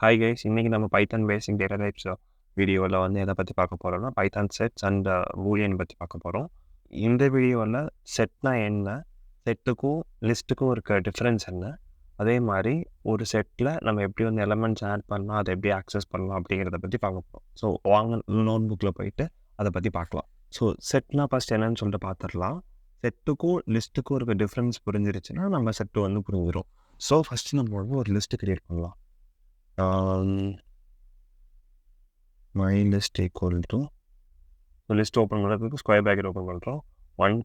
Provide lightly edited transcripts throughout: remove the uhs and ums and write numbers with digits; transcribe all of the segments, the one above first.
Hi guys, இன்னைக்கு நம்ம Python பேசிக் data types வீடியோவில் வந்து எதை பற்றி பார்க்க போகிறோம்னா பைத்தான் செட்ஸ் அண்ட் பூலியன் பற்றி பார்க்க போகிறோம். இந்த வீடியோவில் செட்னா என்ன, செட்டுக்கும் லிஸ்ட்டுக்கும் இருக்க டிஃப்ரென்ஸ் என்ன, அதே மாதிரி ஒரு செட்டில் நம்ம எப்படி வந்து எலமெண்ட்ஸ் ஆட் பண்ணலாம், அதை எப்படி ஆக்சஸ் பண்ணலாம் அப்படிங்கிறத பற்றி பார்க்க போகிறோம். ஸோ வாங்க நோட் புக்கில் போயிட்டு அதை பற்றி பார்க்கலாம். ஸோ செட்னா ஃபஸ்ட் என்னன்னு சொல்லிட்டு பார்த்துடலாம். செட்டுக்கும் லிஸ்ட்டுக்கும் இருக்க டிஃப்ரென்ஸ் புரிஞ்சிருச்சுன்னா நம்ம செட்டு வந்து புரிஞ்சிடும். ஸோ ஃபஸ்ட்டு நம்ம வந்து ஒரு லிஸ்ட்டு க்ரியேட் பண்ணலாம். my list equal to list open பண்ணுறதுக்கு ஸ்கொயர் ப்ராக்கெட் ஓப்பன் பண்ணுறோம். 1,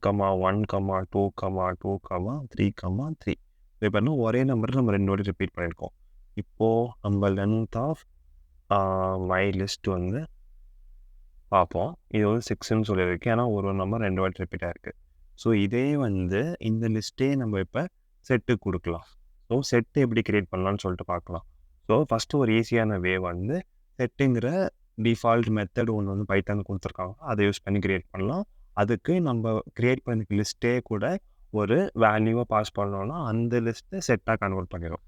1, 2, 2, 3, 3. இப்போ என்ன ஒரே நம்பர் நம்ம 2 வாட்டி ரிப்பீட் பண்ணியிருக்கோம். இப்போது நம்ம லென்த் ஆஃப் மை லிஸ்ட் வந்து பார்ப்போம். இது வந்து 6ன்னு சொல்லியிருக்கு, ஏன்னா ஒரு நம்பர் 2 வாட்டி ரிப்பீட் ஆகிருக்கு. ஸோ இதே வந்து இந்த லிஸ்ட்டே நம்ம இப்போ செட்டுக்கு கொடுக்கலாம். ஸோ செட்டு எப்படி க்ரியேட் பண்ணலான்னு சொல்லிட்டு பார்க்கலாம். ஸோ ஃபஸ்ட்டு ஒரு ஈஸியான வே வந்து செட்டுங்கிற டிஃபால்ட் மெத்தட் ஒன்று வந்து பைத்தான் கொடுத்துருக்காங்க, அதை யூஸ் பண்ணி க்ரியேட் பண்ணலாம். அதுக்கு நம்ம க்ரியேட் பண்ண லிஸ்ட்டே கூட ஒரு வேல்யூவை பாஸ் பண்ணோன்னா அந்த லிஸ்ட்டை செட்டாக கன்வெர்ட் பண்ணிடும்.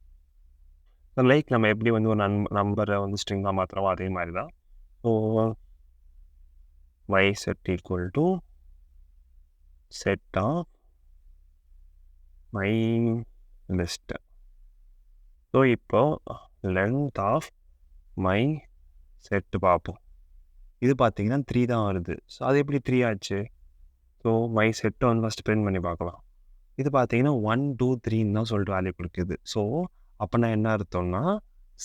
ஸோ லைக் நம்ம எப்படி வந்து ஒரு நம்பரை வந்து ஸ்ட்ரிங்காக மாற்றுறோம் அதே மாதிரி தான். So my set equal to set of my list. So இப்போ லென்த் ஆஃப் மை செட்டு பார்ப்போம். இது பார்த்தீங்கன்னா 3 தான் வருது. ஸோ அது எப்படி 3 ஆச்சு? ஸோ மை செட்டை வந்து ஃபஸ்ட்டு பிரிண்ட் பண்ணி பார்க்கலாம். இது பார்த்தீங்கன்னா 1, 2, 3ன்னு தான் சொல்லிட்டு வேல்யூ கொடுக்குது. ஸோ அப்போ நான் என்ன அர்த்தம்னா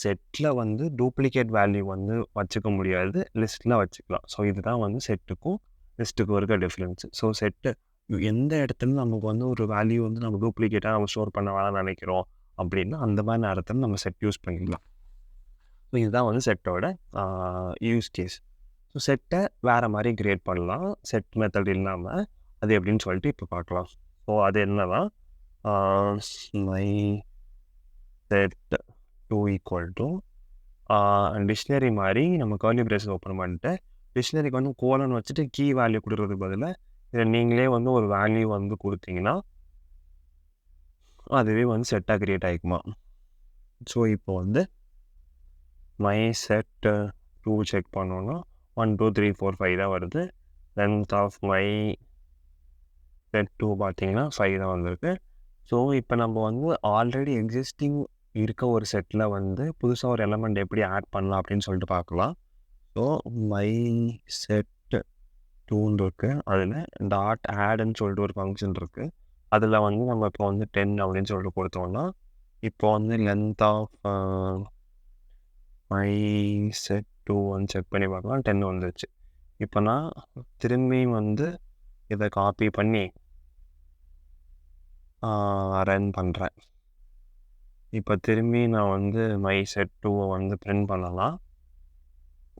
செட்டில் வந்து டூப்ளிகேட் வேல்யூ வந்து வச்சுக்க முடியாது, லிஸ்ட்டில் வச்சுக்கலாம். ஸோ இதுதான் வந்து செட்டுக்கும் லிஸ்ட்டுக்கும் இருக்க டிஃப்ரென்ஸு. ஸோ செட்டு எந்த இடத்துல நமக்கு வந்து ஒரு வேல்யூ வந்து நம்ம டூப்ளிகேட்டாக நம்ம ஸ்டோர் பண்ண வேணாம்னு நினைக்கிறோம் அப்படின்னா அந்த மாதிரி நேரத்தில் நம்ம செட் யூஸ் பண்ணிக்கலாம். ஸோ இதுதான் வந்து செட்டோட யூஸ் கேஸ். ஸோ செட்டை வேறு மாதிரி க்ரியேட் பண்ணலாம், செட் மெத்தட் இல்லாமல். அது எப்படின்னு சொல்லிட்டு இப்போ பார்க்கலாம். ஸோ அது என்னன்னா my set 2 equal to dictionary மாதிரி நம்ம கர்லி பிரேஸ் ஓப்பன் பண்ணிட்டு டிக்ஷனரிக்கு வந்து கோலன் வச்சுட்டு கீ வேல்யூ கொடுக்குறதுக்கு பதிலாக இதை நீங்களே வந்து ஒரு வேல்யூ வந்து கொடுத்தீங்கன்னா அதுவே வந்து செட்டாக க்ரியேட் ஆகிக்குமா. ஸோ இப்போ வந்து மை செட் 2 செக் பண்ணோன்னா 1, 2, 3, 4, 5 தான் வருது. லென்த் ஆஃப் மை செட் 2 பார்த்தீங்கன்னா 5 தான் வந்திருக்கு. ஸோ இப்போ நம்ம வந்து ஆல்ரெடி எக்ஸிஸ்டிங் இருக்க ஒரு செட்டில் வந்து புதுசாக ஒரு எலமெண்ட் எப்படி ஆட் பண்ணலாம் அப்படின்னு சொல்லிட்டு பார்க்கலாம். ஸோ மை செட் 2ன்னு இருக்குது, அதில் டாட் ஆடுன்னு சொல்லிட்டு ஒரு ஃபங்க்ஷன் இருக்குது. அதில் வந்து நம்ம இப்போ வந்து 10 அப்படின்னு சொல்லிட்டு கொடுத்தோம்னா இப்போ வந்து லென்த் ஆஃப் மை செட் 2 வந்து செக் பண்ணி பார்க்கலாம், 10 வந்துருச்சு. இப்போ நான் திரும்பி வந்து இதை காப்பி பண்ணி ரன் பண்ணுறேன். இப்போ திரும்பி நான் வந்து மை செட் 2 வந்து பிரிண்ட் பண்ணலாம்.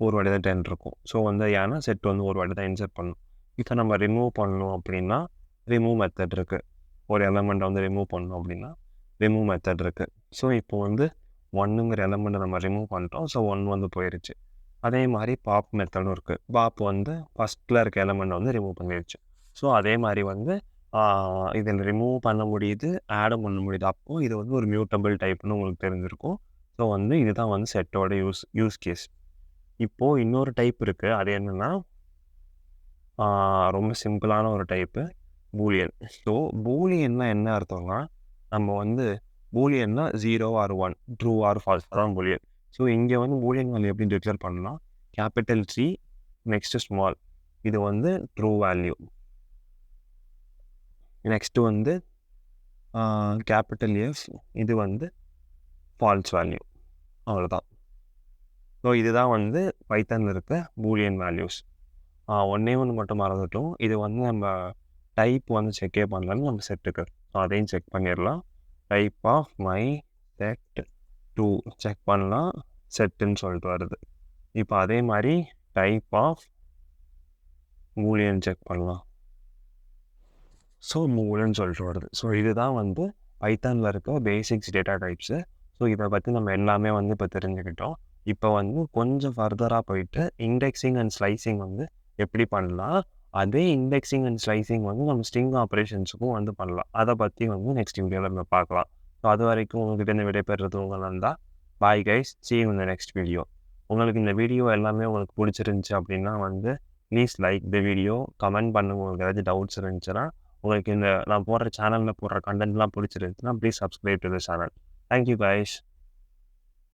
ஒரு வாட்டி தான் 10 இருக்கும். ஸோ வந்து ஏன்னா செட் வந்து ஒரு வாட்டி தான் இன்சர்ட் பண்ணணும். இப்போ நம்ம ரிமூவ் பண்ணணும் அப்படின்னா ரிமூவ் மெத்தட் இருக்குது. ஒரு எலமெண்ட்டை வந்து ரிமூவ் பண்ணணும் அப்படின்னா ரிமூவ் மெத்தட் இருக்குது. ஸோ இப்போ வந்து 1ங்கிற எலமெண்ட்டை நம்ம ரிமூவ் பண்ணிட்டோம். ஸோ 1 வந்து போயிடுச்சு. அதே மாதிரி பாப் மெத்தடும் இருக்குது. பாப் வந்து ஃபஸ்ட்டில் இருக்க எலமெண்ட்டை வந்து ரிமூவ் பண்ணிடுச்சு. ஸோ அதே மாதிரி வந்து இதில் ரிமூவ் பண்ண முடியுது, ஆடும் பண்ண முடியுது. அப்போது இது வந்து ஒரு மியூட்டபிள் டைப்னு உங்களுக்கு தெரிஞ்சிருக்கும். ஸோ வந்து இதுதான் வந்து செட்டோட யூஸ் கேஸ். இப்போது இன்னொரு டைப் இருக்குது, அது என்னென்னா ரொம்ப சிம்பிளான ஒரு டைப்பு பூலியன். ஸோ பூலியன்னா என்ன அர்த்தம்னா நம்ம வந்து பூலியன்னா 0 ஆர் 1, ட்ரூ ஆர் ஃபால்ஸ், அதான் பூலியன். ஸோ இங்கே வந்து பூலியன் வேல்யூ எப்படி டிக்ளேர் பண்ணலாம், கேபிட்டல் சி நெக்ஸ்ட்டு ஸ்மால், இது வந்து ட்ரூ வேல்யூ. நெக்ஸ்ட்டு வந்து கேபிட்டல் எஃப், இது வந்து ஃபால்ஸ் வேல்யூ. அவ்வளோதான். ஸோ இதுதான் வந்து பைத்தானில் இருக்க பூலியன் வேல்யூஸ். ஒன்றே ஒன்று மட்டும் மறந்துட்டோம், இது வந்து நம்ம டைப் வந்து செக்கே பண்ணலான்னு நம்ம செட்டுக்கு. ஸோ அதையும் செக் பண்ணிடலாம். Type of my set 2 check பண்ணலாம், செட்டுன்னு சொல்லிட்டு வருது. இப்போ அதே மாதிரி டைப் ஆஃப் பூலியன் செக் பண்ணலாம், ஸோ பூலியன் சொல்லிட்டு வருது. ஸோ இதுதான் வந்து பைத்தானில் இருக்க பேசிக்ஸ் டேட்டா டைப்ஸு. ஸோ இதை பற்றி நம்ம எல்லாமே வந்து இப்போ தெரிஞ்சுக்கிட்டோம். இப்போ வந்து கொஞ்சம் ஃபர்தராக போயிட்டு இண்டெக்ஸிங் அண்ட் ஸ்லைசிங் வந்து எப்படி பண்ணலாம், அதே இண்டெக்ஸிங் அண்ட் ஸ்லைசிங் வந்து நம்ம ஸ்ட்ரிங் ஆப்ரேஷன்ஸுக்கும் வந்து பண்ணலாம். அதை பற்றி வந்து நெக்ஸ்ட் வீடியோவில் நம்ம பார்க்கலாம். ஸோ அது வரைக்கும் உங்கள்கிட்ட இந்த விடைபெறுறது உங்கள் Nanda. Bye guys, see you in the next video. உங்களுக்கு இந்த வீடியோ எல்லாமே உங்களுக்கு பிடிச்சிருந்துச்சி அப்படின்னா வந்து please like the video, comment பண்ணுங்கள். உங்களுக்கு ஏதாச்சும் டவுட்ஸ் இருந்துச்சுன்னா, உங்களுக்கு இந்த நான் போடுற சேனலில் போடுற கண்டென்ட்லாம் பிடிச்சிருந்துச்சுன்னா please subscribe to the channel. Thank you guys.